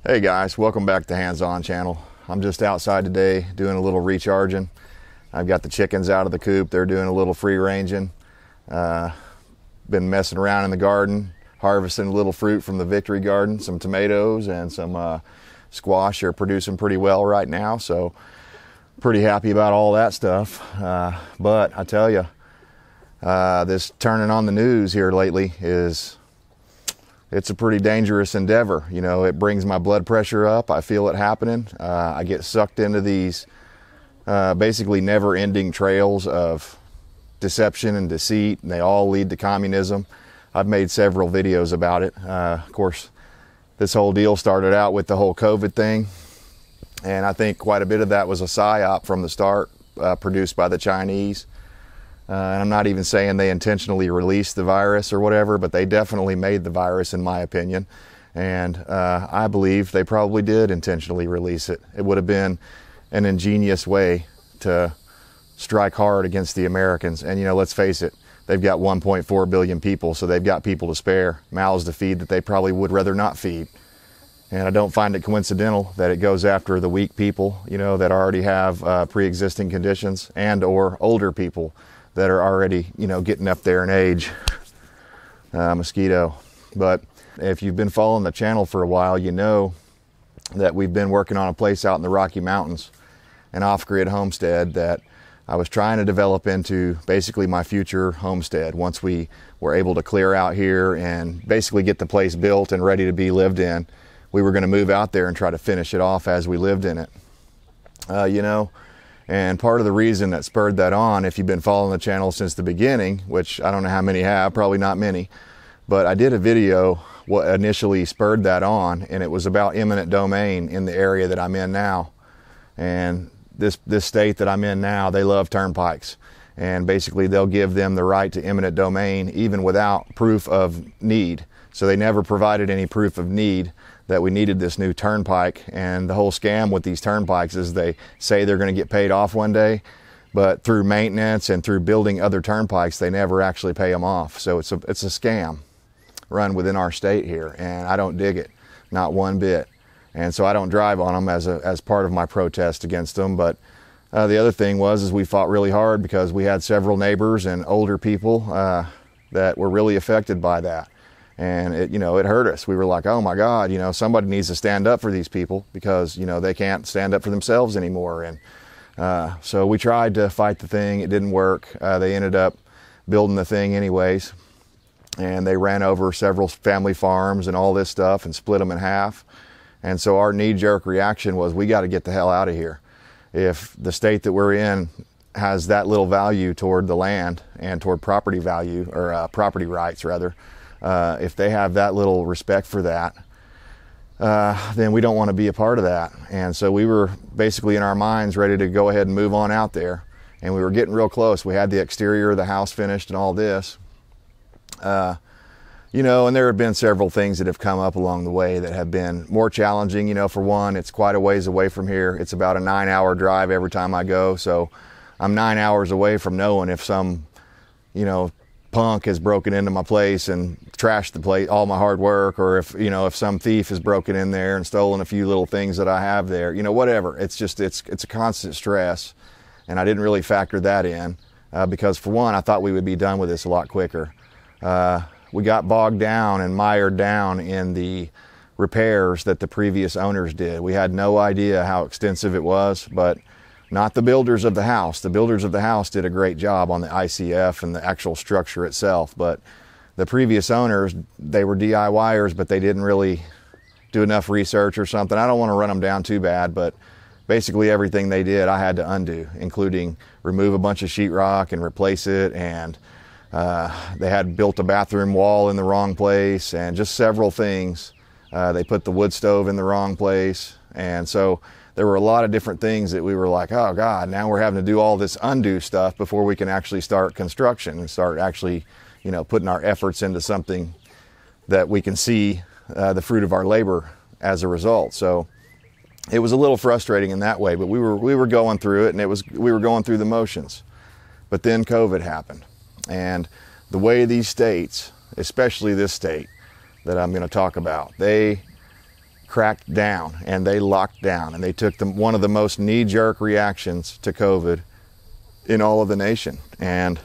Hey guys, welcome back to Hands On channel. I'm just outside today doing a little recharging. I've got the chickens out of the coop. They're doing a little free ranging. Been messing around in the garden, harvesting a little fruit from the Victory Garden. Some tomatoes and some squash are producing pretty well right now, so pretty happy about all that stuff. But I tell you, this turning on the news here lately it's a pretty dangerous endeavor. You know, it brings my blood pressure up. I feel it happening. I get sucked into these basically never-ending trails of deception and deceit, and they all lead to communism. I've made several videos about it. Of course, this whole deal started out with the whole COVID thing, and I think quite a bit of that was a psyop from the start, produced by the Chinese. And I'm not even saying they intentionally released the virus or whatever, but they definitely made the virus, in my opinion. And I believe they probably did intentionally release it. It would have been an ingenious way to strike hard against the Americans. And, you know, let's face it, they've got 1.4 billion people, so they've got people to spare, mouths to feed that they probably would rather not feed. And I don't find it coincidental that it goes after the weak people, you know, that already have pre-existing conditions, and or older people that are already, you know, getting up there in age. Mosquito. But if you've been following the channel for a while, you know that we've been working on a place out in the Rocky Mountains, an off-grid homestead that I was trying to develop into basically my future homestead. Once we were able to clear out here and basically get the place built and ready to be lived in, we were going to move out there and try to finish it off as we lived in it. You know, and part of the reason that spurred that on, if you've been following the channel since the beginning, which I don't know how many have, probably not many, but I did a video what initially spurred that on, and it was about eminent domain in the area that I'm in now. And this state that I'm in now, they love turnpikes. And basically they'll give them the right to eminent domain even without proof of need. So they never provided any proof of need that we needed this new turnpike. And the whole scam with these turnpikes is they say they're going to get paid off one day, but through maintenance and through building other turnpikes, they never actually pay them off. So it's a scam run within our state here, and I don't dig it, not one bit. And so I don't drive on them as part of my protest against them. But the other thing is we fought really hard because we had several neighbors and older people that were really affected by that. And it hurt us. We were like, oh my God, you know, somebody needs to stand up for these people because, you know, they can't stand up for themselves anymore. And so we tried to fight the thing. It didn't work. They ended up building the thing anyways. And they ran over several family farms and all this stuff and split them in half. And so our knee-jerk reaction was, we got to get the hell out of here. If the state that we're in has that little value toward the land and toward property value, or property rights rather, if they have that little respect for that, then we don't want to be a part of that. And so we were basically in our minds ready to go ahead and move on out there. And we were getting real close. We had the exterior of the house finished and all this. You know, and there have been several things that have come up along the way that have been more challenging. You know, for one, it's quite a ways away from here. It's about a 9-hour drive every time I go. So I'm 9 hours away from knowing if some, you know, punk has broken into my place and trashed the place, all my hard work, or if, you know, if some thief has broken in there and stolen a few little things that I have there, you know, whatever. It's just, it's a constant stress. And I didn't really factor that in because for one, I thought we would be done with this a lot quicker. We got bogged down and mired down in the repairs that the previous owners did. We had no idea how extensive it was, but not the builders of the house. The builders of the house did a great job on the ICF and the actual structure itself, but the previous owners, they were DIYers, but they didn't really do enough research or something. I don't want to run them down too bad, but basically everything they did I had to undo, including remove a bunch of sheetrock and replace it, and they had built a bathroom wall in the wrong place and just several things. They put the wood stove in the wrong place, and so there were a lot of different things that we were like, oh God, now we're having to do all this undo stuff before we can actually start construction and start actually, you know, putting our efforts into something that we can see the fruit of our labor as a result. So it was a little frustrating in that way, but we were going through it, and we were going through the motions. But then COVID happened. And the way these states, especially this state that I'm going to talk about, they cracked down and they locked down, and they took one of the most knee-jerk reactions to COVID in all of the nation. And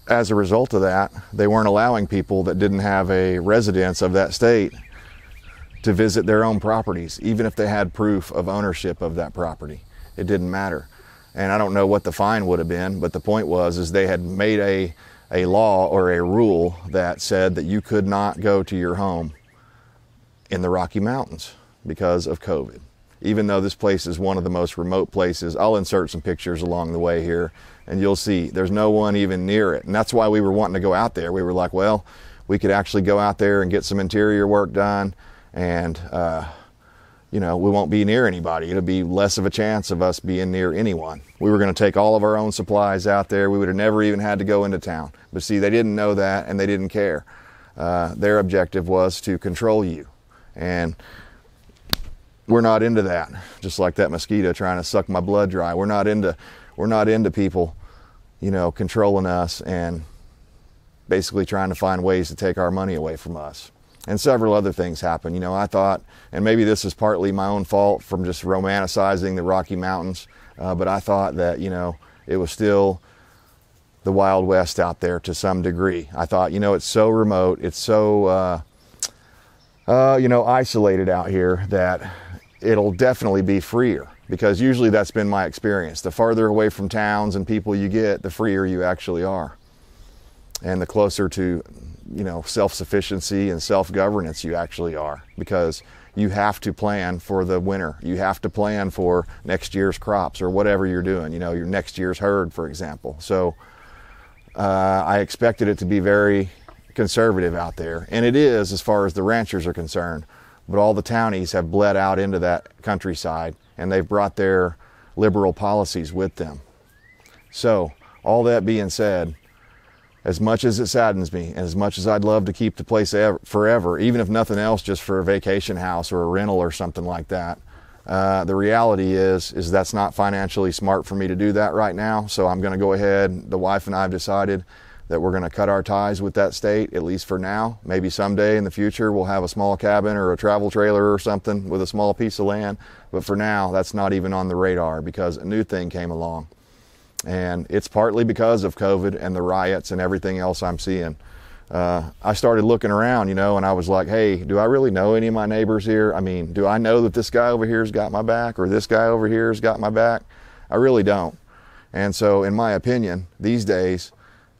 as a result of that, they weren't allowing people that didn't have a residence of that state to visit their own properties, even if they had proof of ownership of that property. It didn't matter. And I don't know what the fine would have been, but the point was they had made a law or a rule that said that you could not go to your home in the Rocky Mountains because of COVID. Even though this place is one of the most remote places, I'll insert some pictures along the way here, and you'll see there's no one even near it. And that's why we were wanting to go out there. We were like, well, we could actually go out there and get some interior work done, and you know, we won't be near anybody. It'll be less of a chance of us being near anyone. We were going to take all of our own supplies out there. We would have never even had to go into town. But see, they didn't know that, and they didn't care. Their objective was to control you. And we're not into that. Just like that mosquito trying to suck my blood dry. We're not into people, you know, controlling us and basically trying to find ways to take our money away from us. And several other things happened. You know, I thought, and maybe this is partly my own fault from just romanticizing the Rocky Mountains, but I thought that, you know, it was still the Wild West out there to some degree. I thought, you know, it's so remote, it's so, you know, isolated out here that it'll definitely be freer, because usually that's been my experience. The farther away from towns and people you get, the freer you actually are. And the closer to, you know, self-sufficiency and self-governance you actually are, because you have to plan for the winter. You have to plan for next year's crops or whatever you're doing, you know, your next year's herd, for example. So I expected it to be very conservative out there, and it is as far as the ranchers are concerned, but all the townies have bled out into that countryside, and they've brought their liberal policies with them. So all that being said, as much as it saddens me, and as much as I'd love to keep the place forever, even if nothing else, just for a vacation house or a rental or something like that, the reality is that's not financially smart for me to do that right now. So I'm going to go ahead. The wife and I have decided that we're going to cut our ties with that state, at least for now. Maybe someday in the future we'll have a small cabin or a travel trailer or something with a small piece of land. But for now, that's not even on the radar, because a new thing came along. And it's partly because of COVID and the riots and everything else I'm seeing. I started looking around, you know, and I was like, hey, do I really know any of my neighbors here? I mean, do I know that this guy over here's got my back, or this guy over here's got my back? I really don't. And so, in my opinion, these days,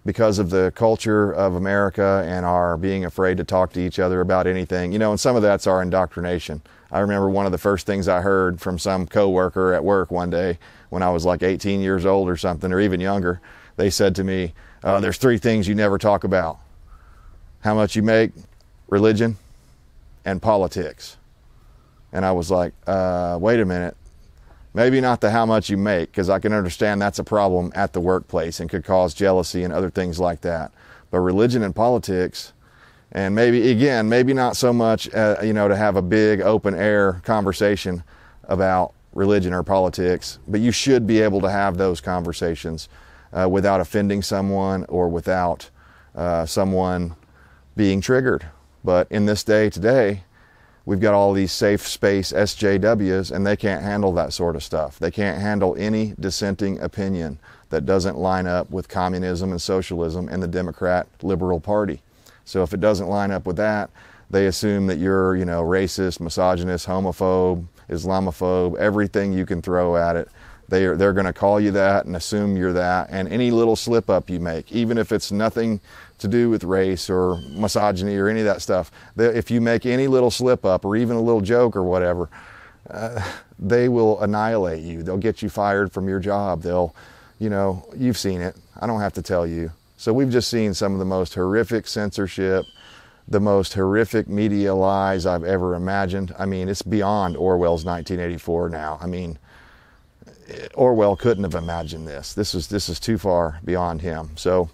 because of the culture of America and our being afraid to talk to each other about anything, you know, and some of that's our indoctrination. I remember one of the first things I heard from some coworker at work one day when I was like 18 years old or something, or even younger. They said to me, there's 3 things you never talk about: how much you make, religion, and politics. And I was like, wait a minute. Maybe not the how much you make, because I can understand that's a problem at the workplace and could cause jealousy and other things like that. But religion and politics, and maybe, again, maybe not so much, you know, to have a big open air conversation about religion or politics, but you should be able to have those conversations without offending someone or without someone being triggered. But in this day today, we've got all these safe space SJWs, and they can't handle that sort of stuff. They can't handle any dissenting opinion that doesn't line up with communism and socialism and the Democrat Liberal Party. So if it doesn't line up with that, they assume that you're, you know, racist, misogynist, homophobe, Islamophobe, everything you can throw at it. They're going to call you that and assume you're that. And any little slip up you make, even if it's nothing to do with race or misogyny or any of that stuff, if you make any little slip up or even a little joke or whatever, they will annihilate you. They'll get you fired from your job. They'll, you know, you've seen it. I don't have to tell you. So we've just seen some of the most horrific censorship, the most horrific media lies I've ever imagined. I mean, it's beyond Orwell's 1984 now. I mean, Orwell couldn't have imagined this. This is too far beyond him. So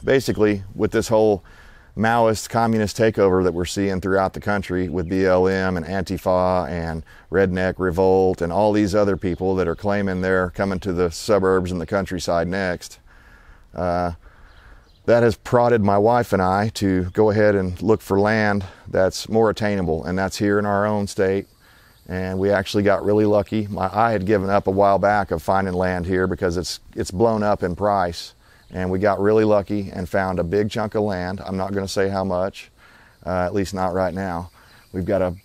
basically, with this whole Maoist communist takeover that we're seeing throughout the country with BLM and Antifa and Redneck Revolt and all these other people that are claiming they're coming to the suburbs and the countryside next, that has prodded my wife and I to go ahead and look for land that's more attainable, and that's here in our own state. And we actually got really lucky. I had given up a while back of finding land here because it's blown up in price, and we got really lucky and found a big chunk of land. I'm not going to say how much, at least not right now. We've got a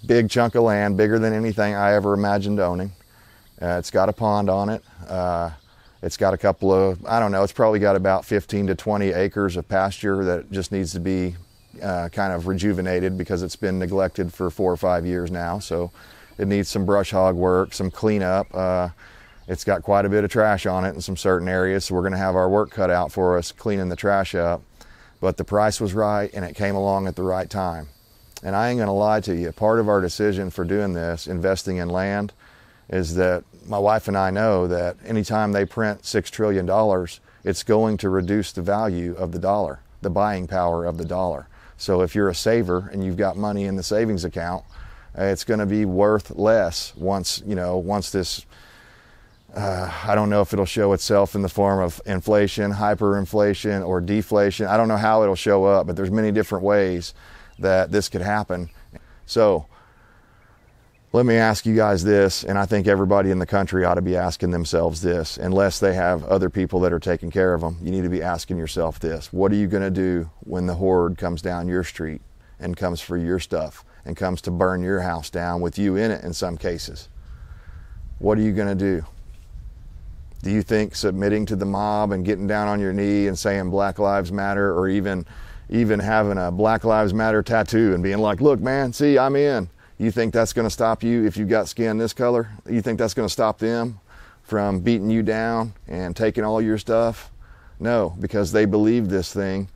big chunk of land, bigger than anything I ever imagined owning. It's got a pond on it. It's got a couple of, I don't know, it's probably got about 15 to 20 acres of pasture that just needs to be kind of rejuvenated because it's been neglected for 4 or 5 years now. So it needs some brush hog work, some cleanup. It's got quite a bit of trash on it in some certain areas, so we're going to have our work cut out for us cleaning the trash up. But the price was right, and it came along at the right time. And I ain't going to lie to you, part of our decision for doing this, investing in land, is that my wife and I know that anytime they print $6 trillion, it's going to reduce the value of the dollar, the buying power of the dollar. So if you're a saver and you've got money in the savings account, it's going to be worth less once this, I don't know if it'll show itself in the form of inflation, hyperinflation, or deflation. I don't know how it'll show up, but there's many different ways that this could happen. So let me ask you guys this, and I think everybody in the country ought to be asking themselves this, unless they have other people that are taking care of them. You need to be asking yourself this: what are you going to do when the horde comes down your street and comes for your stuff and comes to burn your house down with you in it in some cases? What are you going to do? Do you think submitting to the mob and getting down on your knee and saying Black Lives Matter, or even having a Black Lives Matter tattoo and being like, look man, see, I'm in, you think that's going to stop you if you've got skin this color? You think that's going to stop them from beating you down and taking all your stuff? No, because they believe this thing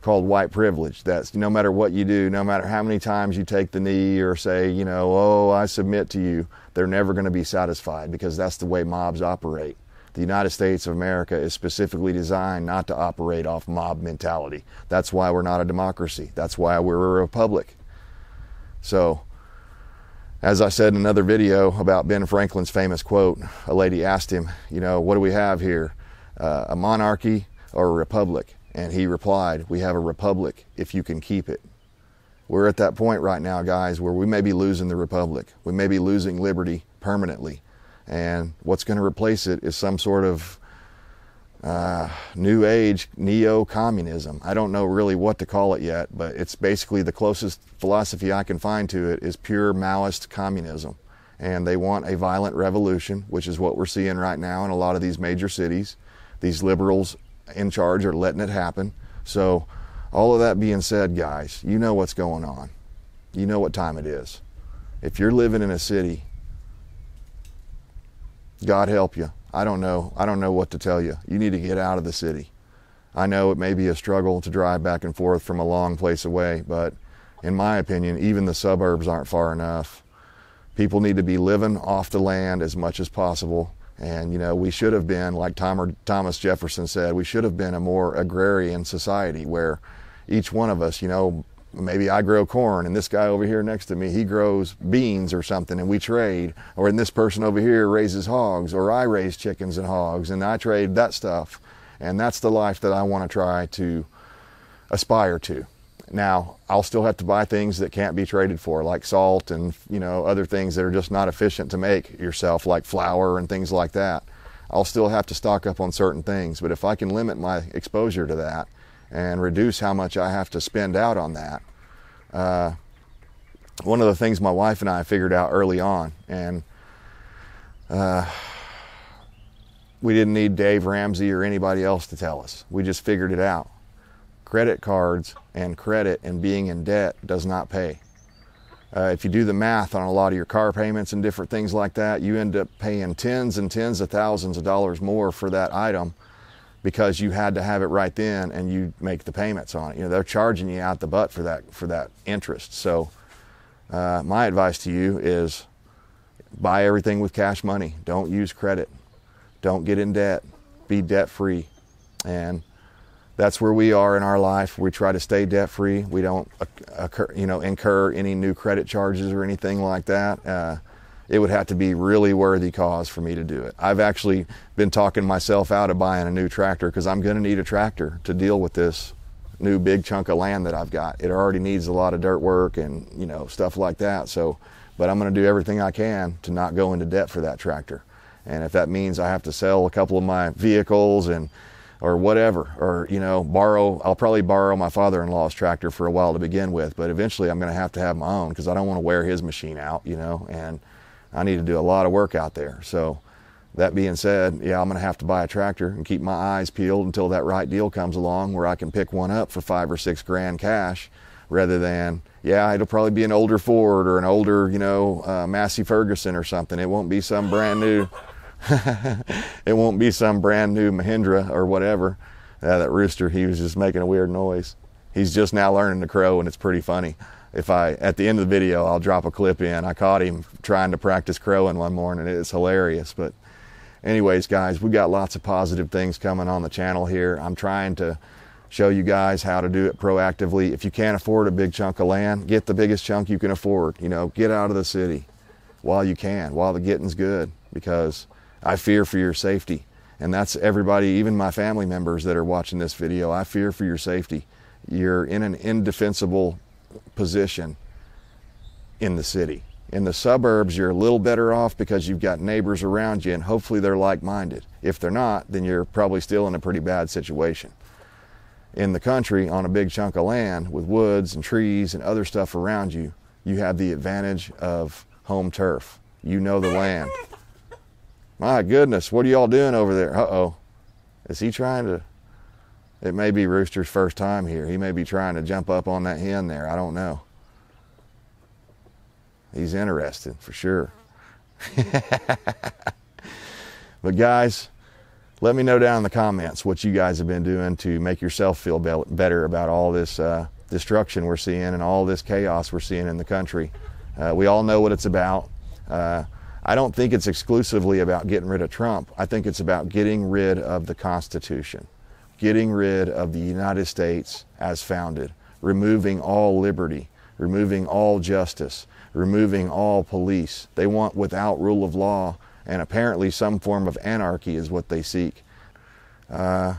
called white privilege. That's no matter what you do, no matter how many times you take the knee or say, oh, I submit to you, they're never going to be satisfied, because that's the way mobs operate. The United States of America is specifically designed not to operate off mob mentality. That's why we're not a democracy. That's why we're a republic. So, as I said in another video about Ben Franklin's famous quote, a lady asked him, what do we have here? A monarchy or a republic? And he replied, we have a republic if you can keep it. We're at that point right now, guys, where we may be losing the republic. We may be losing liberty permanently. And what's going to replace it is some sort of new age neo-communism. I don't know really what to call it yet, but it's basically the closest philosophy I can find to it is pure Maoist communism. And they want a violent revolution, which is what we're seeing right now in a lot of these major cities. These liberals in charge are letting it happen. So all of that being said, guys, you know what's going on. You know what time it is. If you're living in a city, God help you. I don't know what to tell you. You need to get out of the city. I know it may be a struggle to drive back and forth from a long place away, but in my opinion, even the suburbs aren't far enough. People need to be living off the land as much as possible. And, we should have been, like Thomas Jefferson said, we should have been a more agrarian society where each one of us, maybe I grow corn and this guy over here next to me, he grows beans or something and we trade. Or and this person over here raises hogs, or I raise chickens and hogs and I trade that stuff. And that's the life that I want to try to aspire to. Now, I'll still have to buy things that can't be traded for, like salt and, other things that are just not efficient to make yourself, like flour and things like that. I'll still have to stock up on certain things, but if I can limit my exposure to that and reduce how much I have to spend out on that, one of the things my wife and I figured out early on, and we didn't need Dave Ramsey or anybody else to tell us. We just figured it out. Credit cards and credit and being in debt does not pay. If you do the math on a lot of your car payments and different things like that, you end up paying tens and tens of thousands of dollars more for that item because you had to have it right then and you make the payments on it. They're charging you out the butt for that interest. So my advice to you is buy everything with cash money. Don't use credit. Don't get in debt. Be debt free. And that's where we are in our life. We try to stay debt free. We don't incur any new credit charges or anything like that. it would have to be really worthy cause for me to do it. I've actually been talking myself out of buying a new tractor because I'm going to need a tractor to deal with this new big chunk of land that I've got. It already needs a lot of dirt work and, you know, stuff like that. So, but I'm going to do everything I can to not go into debt for that tractor. And if that means I have to sell a couple of my vehicles or whatever, or, you know, I'll probably borrow my father-in-law's tractor for a while to begin with, but eventually I'm going to have my own because I don't want to wear his machine out, you know, and I need to do a lot of work out there. So that being said, yeah, I'm going to have to buy a tractor and keep my eyes peeled until that right deal comes along where I can pick one up for $5 or $6 grand cash, rather than, yeah, it'll probably be an older Ford or an older, you know, Massey Ferguson or something. It won't be some brand new it won't be some brand new Mahindra or whatever. That rooster, he was just making a weird noise. He's just now learning to crow, and it's pretty funny. At the end of the video, I'll drop a clip in. I caught him trying to practice crowing one morning. It's hilarious. But anyways, guys, we got lots of positive things coming on the channel here. I'm trying to show you guys how to do it proactively. If you can't afford a big chunk of land, get the biggest chunk you can afford. You know, get out of the city while you can, while the getting's good, because I fear for your safety. And that's everybody, even my family members that are watching this video. I fear for your safety. You're in an indefensible position in the city. In the suburbs, you're a little better off because you've got neighbors around you, and hopefully they're like-minded. If they're not, then you're probably still in a pretty bad situation. In the country, on a big chunk of land with woods and trees and other stuff around you, you have the advantage of home turf. You know the land. My goodness, what are y'all doing over there? Uh-oh. Is he trying to... It may be Rooster's first time here. He may be trying to jump up on that hen there. I don't know. He's interested, for sure. But guys, let me know down in the comments what you guys have been doing to make yourself feel better about all this destruction we're seeing and all this chaos we're seeing in the country. We all know what it's about. I don't think it's exclusively about getting rid of Trump. I think it's about getting rid of the Constitution, getting rid of the United States as founded, removing all liberty, removing all justice, removing all police. They want without rule of law, and apparently some form of anarchy is what they seek. I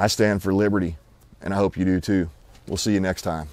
stand for liberty, and I hope you do too. We'll see you next time.